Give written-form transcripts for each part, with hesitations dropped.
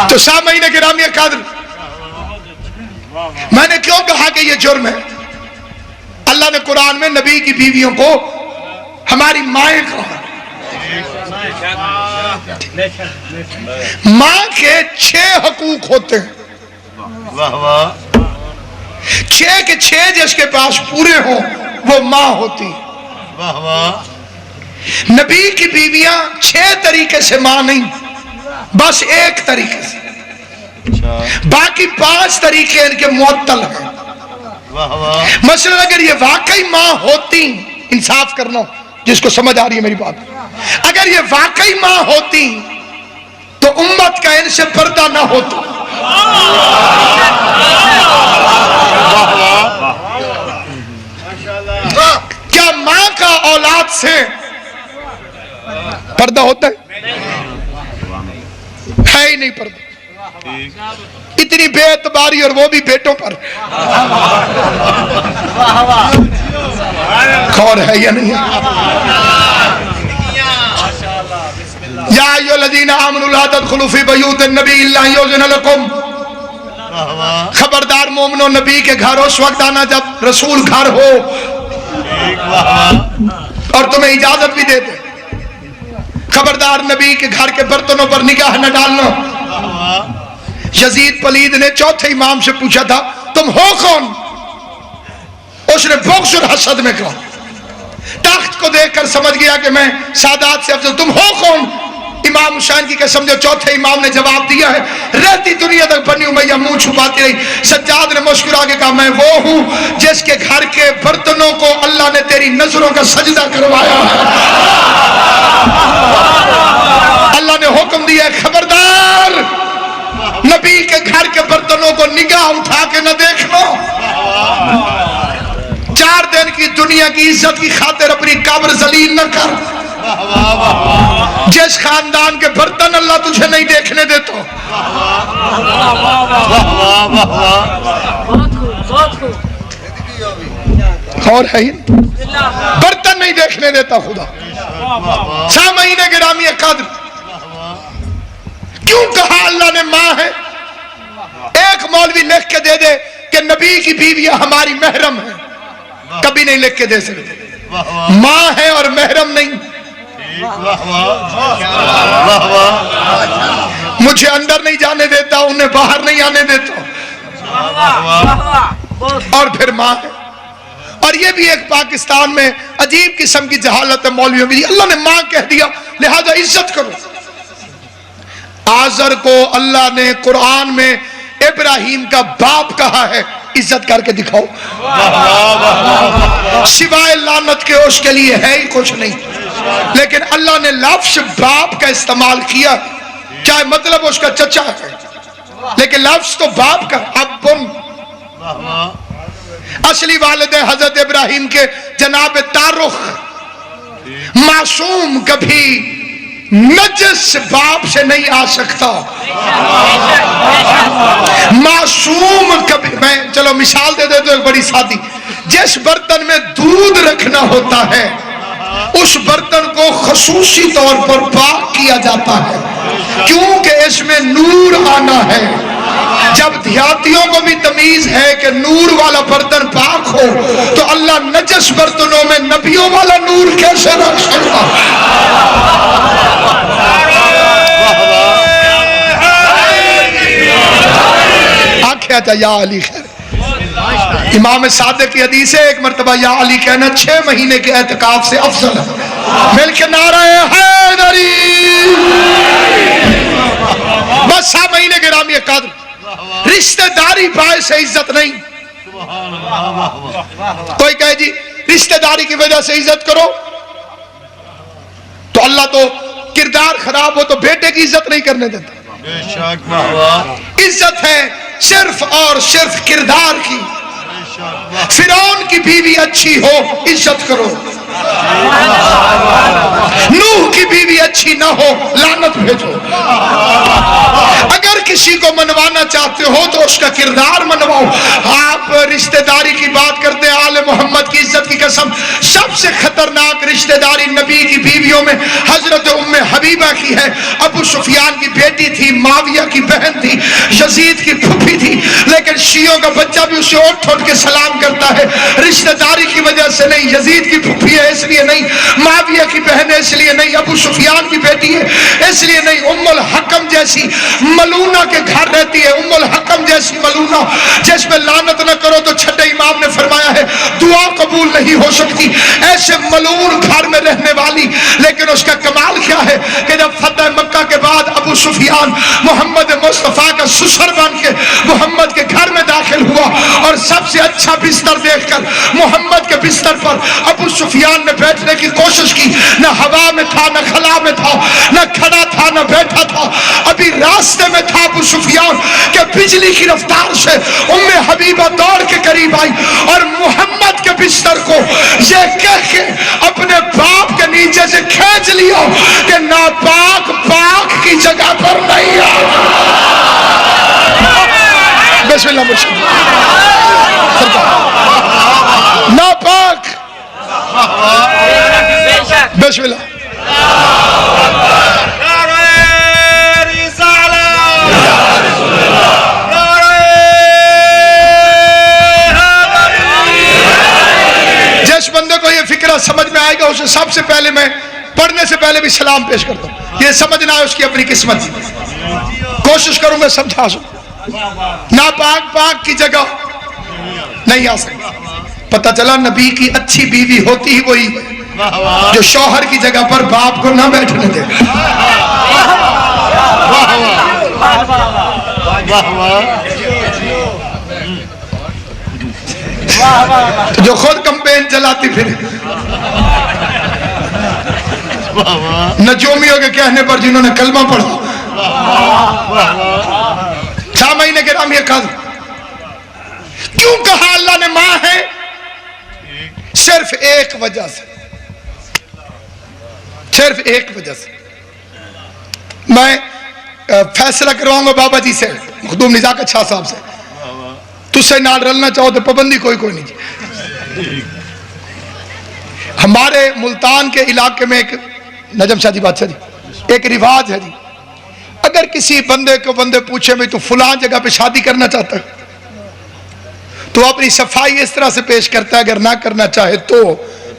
تو سامعین گرامی قدر، میں نے کیوں کہا کہ یہ جرم ہے؟ اللہ نے قرآن میں نبی کی بیویوں کو ہماری مائیں کہا۔ ماں کے 6 حقوق ہوتے ہیں، 6 کے 6 جس کے پاس پورے ہوں وہ ماں ہوتی۔ نبی کی بیویاں 6 طریقے سے ماں نہیں، بس 1 طریقے سے، باقی 5 طریقے ان کے معطل ہیں۔ مثلا اگر یہ واقعی ماں ہوتی، انصاف کرنا جس کو سمجھ آ رہی ہے میری بات، اگر یہ واقعی ماں ہوتی تو امت کا ان سے پردہ نہ ہوتا۔ کیا ماں کا اولاد سے پردہ ہوتا ہے؟ ہے ہی نہیں پردہ۔ اتنی بے اعتباری، اور وہ بھی بیٹوں پر۔ غور ہے یا نہیں؟ یا ایھا الذین آمنوا لا تدخلوا فی بیوت النبی الا ان یؤذن لکم، خبردار مومنو، نبی کے گھر اس وقت آنا جب رسول گھر ہو اور تمہیں اجازت بھی دے دے۔ خبردار نبی کے گھر کے برتنوں پر نگاہ نہ ڈالنا۔ یزید پلید نے چوتھے امام سے پوچھا تھا تم ہو کون؟ اس نے بغض اور حسد میں کہا، تخت کو دیکھ کر سمجھ گیا کہ میں سادات سے افضل، تم ہو کون؟ امام حسین کی قسم جو چوتھے امام نے جواب دیا ہے، رہتی دنیا تک بنی امیہ منہ چھپاتی رہی۔ سجاد نے مسکرا کے کہا میں وہ ہوں جس کے گھر کے برتنوں کو اللہ نے تیری نظروں کا سجدہ کروایا ہے۔ اللہ نے حکم دیا ہے خبردار نبی کے گھر کے برتنوں کو نگاہ اٹھا کے نہ دیکھنا۔ 4 دن کی دنیا کی عزت کی خاطر اپنی قبر ذلیل نہ کر۔ جس خاندان کے برتن اللہ تجھے نہیں دیکھنے دیتا، اور ہے برتن نہیں دیکھنے دیتا خدا۔ سامعین گرامی قدر، کیوں کہا اللہ نے ماں ہے؟ ایک مولوی لکھ کے دے دے کہ نبی کی بیویاں ہماری محرم ہیں، کبھی نہیں لکھ کے دے سکتے۔ ماں ہے اور محرم نہیں۔ مجھے اندر نہیں جانے دیتا، انہیں باہر نہیں آنے دیتا، اور پھر ماں ہے۔ اور یہ بھی ایک پاکستان میں عجیب قسم کی جہالت ہے مولویوں کی، اللہ نے ماں کہہ دیا لہذا عزت کرو۔ آزر کو اللہ نے قرآن میں ابراہیم کا باپ کہا ہے، عزت کر کے دکھاؤ۔ سوائے لعنت کے اس کے لیے ہے ہی کچھ نہیں، لیکن اللہ نے لفظ باپ کا استعمال کیا، چاہے مطلب اس کا چچا ہے، لیکن لفظ تو باپ کا، ابن۔ اصلی والد حضرت ابراہیم کے جناب تارخ، معصوم کبھی نجس باپ سے نہیں آ سکتا، معصوم کبھی۔ میں چلو مثال دے دے تو ایک بڑی سادی، جس برتن میں دودھ رکھنا ہوتا ہے اس برتن کو خصوصی طور پر پاک کیا جاتا ہے، کیونکہ اس میں نور آنا ہے۔ جب دیہاتیوں کو بھی تمیز ہے کہ نور والا برتن پاک ہو تو اللہ نجس برتنوں میں نبیوں والا نور کیسے رکھ سکتا؟ آکھیا تھا یا علی خیر۔ امام صادق کی حدیث ہے ایک مرتبہ یا علی کہنا 6 مہینے کے اعتکاف سے افضل ہے۔ مل کے نعرہ حیدری۔ بس 6 مہینے گرامی قدر، رشتہ داری باعث عزت نہیں۔ کوئی کہے جی رشتہ داری کی وجہ سے عزت کرو، تو اللہ تو کردار خراب ہو تو بیٹے کی عزت نہیں کرنے دیتا۔ عزت ہے صرف اور صرف کردار کی۔ فرعون کی بیوی اچھی ہو عزت کرو، نوح کی بیوی اچھی نہ ہو لعنت بھیجو۔ اگر کسی کو منوانا چاہتے ہو تو اس کا کردار منواؤ. آپ رشتہ داری کی بات کرتے ہیں, آل محمد کی عزت کی قسم سب سے خطرناک رشتہ داری نبی کی بیویوں میں حضرت ام حبیبہ کی ہے. ابو سفیان کی بیٹی تھی, معاویہ کی بہن تھی, یزید کی پھوپھی تھی, لیکن شیعوں کا بچہ بھی اسے اٹھ اٹھ کے سلام کرتا ہے. رشتہ داری کی وجہ سے نہیں, یزید کی پھوپھی ہے اس لیے نہیں, معاویہ کی بہن ہے اس لیے نہیں, ابو سفیان کی بیٹی ہے اس لیے نہیں. ام الحکم جیسی ملونہ کے گھر رہتی ہے, ام الحکم جیسی ملونہ جس میں لعنت نہ کرو تو چھٹے امام نے فرمایا ہے دعا قبول نہیں ہو سکتی. ایسے ملعون گھر میں رہنے والی, لیکن اس کا کمال کیا ہے کہ جب فتح مکہ کے بعد ابو سفیان محمد مصطفیٰ کا سسر بن کے محمد کے گھر میں داخل ہوا اور سب سے اچھا بستر دیکھ کر محمد کے بستر پر ابو سفیان نے بیٹھنے کی کوشش کی, نہ ہوا میں تھا نہ خلا میں تھا, نہ کھڑا تھا نہ بیٹھا تھا, ابھی راستے میں تھا ابو سفیان کہ بجلی کی رفتار سے ام حبیبہ دوڑ کے قریب آئی اور محمد کے بستر کو یہ کہہ کے اپنے باپ کے نیچے سے کھینچ لیا کہ ناپاک پاک کی جگہ پر نہیں آیا. بسم اللہ مرشد ناپاک, بسم اللہ. جس بندے کو یہ فکرہ سمجھ میں آئے گا اسے سب سے پہلے میں پڑھنے سے پہلے بھی سلام پیش کرتا ہوں. یہ سمجھنا ہے اس کی اپنی قسمت, کوشش کروں گا سمجھا سکوں. ناپاک پاک کی جگہ نہیں آ سکتا. پتہ چلا نبی کی اچھی بیوی ہوتی ہی وہی جو شوہر کی جگہ پر باپ کو نہ بیٹھنے دے. جو خود کمپین چلاتی پھر نجومیوں کے کہنے پر جنہوں نے کلمہ پڑھا. سامعین کرام یہ کہا کیوں کہا اللہ نے ماں ہے؟ صرف ایک وجہ سے, صرف ایک وجہ سے. میں فیصلہ کرواؤں گا بابا جی سے, مخدوم نزاکت شاہ صاحب سے, تجھ سے نال رلنا چاہو تو پابندی کوئی نہیں جی. ہمارے ملتان کے علاقے میں ایک نجم شاہ جی بادشاہ جی ایک رواج ہے جی, اگر کسی بندے پوچھے میں تو فلاں جگہ پہ شادی کرنا چاہتا ہے تو اپنی صفائی اس طرح سے پیش کرتا ہے, اگر نہ کرنا چاہے تو,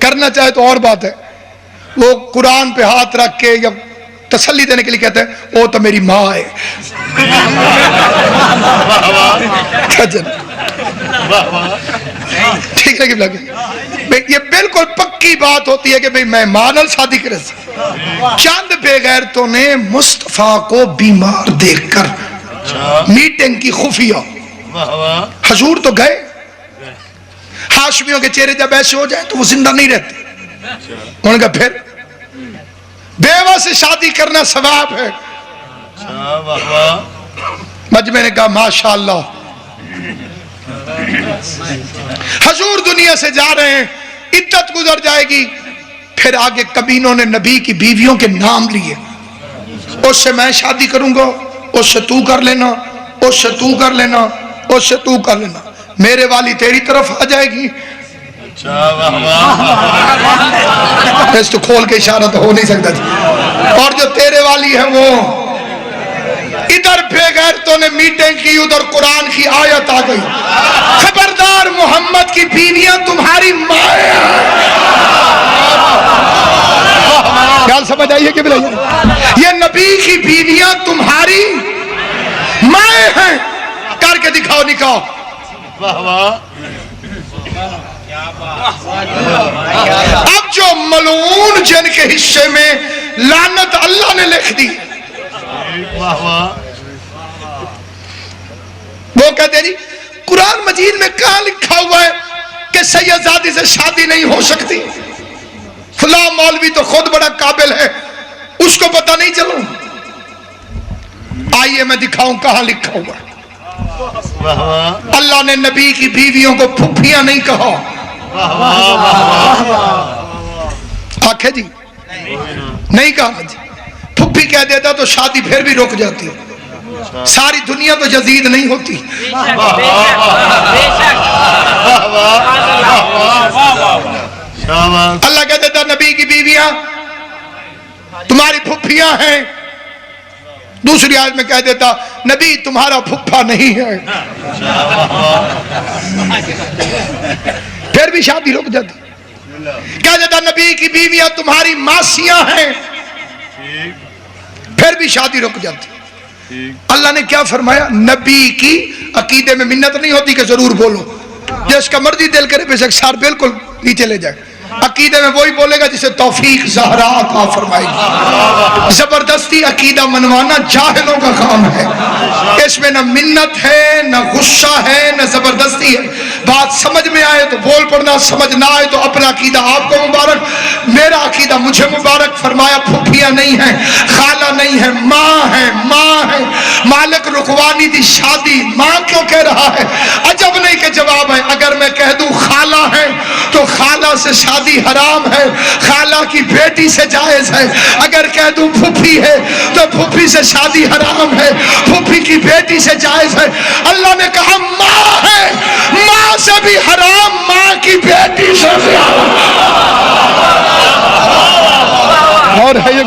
کرنا چاہے تو اور بات ہے. وہ قرآن پہ ہاتھ رکھ کے یا تسلی دینے کے لیے کہتے ہیں وہ تو میری ماں ہے. ٹھیک ہے یہ بالکل پکی بات ہوتی ہے کہ بھئی میں مانل شادی کرے سے. چند بے غیرتوں نے مصطفیٰ کو بیمار دیکھ کر میٹنگ کی خفیہ, حضور تو گئے, ہاشمیوں کے چہرے جب ایسے ہو جائیں تو وہ زندہ نہیں رہتے. انہوں نے کہا پھر بیوہ سے شادی کرنا ثواب ہے. مجمع نے کہا ماشاءاللہ. حضور دنیا سے جا رہے ہیں, عدت گزر جائے گی, پھر آگے کمینوں نے نبی کی بیویوں کے نام لیے, اس سے میں شادی کروں گا, اس سے تو کر لینا, اس سے تو کر لینا, اس سے تو کر لینا, میرے والی تیری طرف آ جائے گی. اس تو کھول کے اشارہ تو ہو نہیں سکتا جی. اور جو تیرے والی ہے وہ ادھر بے غیرتوں نے میٹنگ کی, ادھر قرآن کی آیت آ گئی, خبردار محمد کی بیویاں تمہاری مائیں. خیال سمجھ آئیے کہ بھائی یہ نبی کی بیویاں تمہاری مائیں ہیں, کر کے دکھاؤ نکاح. اب جو ملعون جن کے حصے میں لعنت اللہ نے لکھ دی, وہ کہتے ہیں جی قرآن مجید میں کہاں لکھا ہوا ہے کہ سیدزادی سے شادی نہیں ہو سکتی, فلاں مولوی تو خود بڑا قابل ہے اس کو پتہ نہیں چلو. آئیے میں دکھاؤں کہاں لکھا ہوا ہے. اللہ نے نبی کی بیویوں کو پھپھیاں نہیں کہا. آنکھیں جی نہیں کہا جی, پھپھی کہہ دیتا تو شادی پھر بھی رک جاتی. ساری دنیا تو یزید نہیں ہوتی. اللہ کہتے تھا نبی کی بیویاں تمہاری پھپھیاں ہیں. دوسری آیت میں کہہ دیتا نبی تمہارا پھپھا نہیں ہے. پھر بھی شادی رک جاتی. کہہ دیتا نبی کی بیویاں تمہاری ماسیاں ہیں. پھر بھی شادی رک جاتی. اللہ نے کیا فرمایا؟ نبی کی عقیدے میں منت نہیں ہوتی کہ ضرور بولو. جس کا مرضی دل کرے بے شک سار بالکل نیچے لے جائے. عقیدے میں وہی بولے گا جسے توفیق زہرا عطا فرمائے گی. زبردستی عقیدہ منوانا جاہلوں کا کام ہے. اس میں نہ منت ہے نہ غصہ ہے نہ زبردستی ہے. بات سمجھ میں آئے تو بول پڑنا, سمجھ نہ آئے تو اپنا عقیدہ آپ کو مبارک, میرا عقیدہ مجھے مبارک. فرمایا پھپھیاں نہیں ہیں, خالہ نہیں ہے, ماں ہے. ماں ہے. مالک رکوانی دی شادی ماں کیوں کہہ رہا ہے؟ عجب نہیں کہ جواب ہے. اگر میں کہہ دوں خالہ ہے تو خالہ سے شادی حرام ہے, خالہ کی بیٹی سے جائز ہے. اگر کہہ دوں پھپھی ہے تو پھپھی سے شادی حرام ہے, پھپھی کی بیٹی سے جائز ہے. اللہ نے کہا ماں ہے, ماں سے بھی حرام, ماں کی بیٹی سے بھی حرام. اور ہے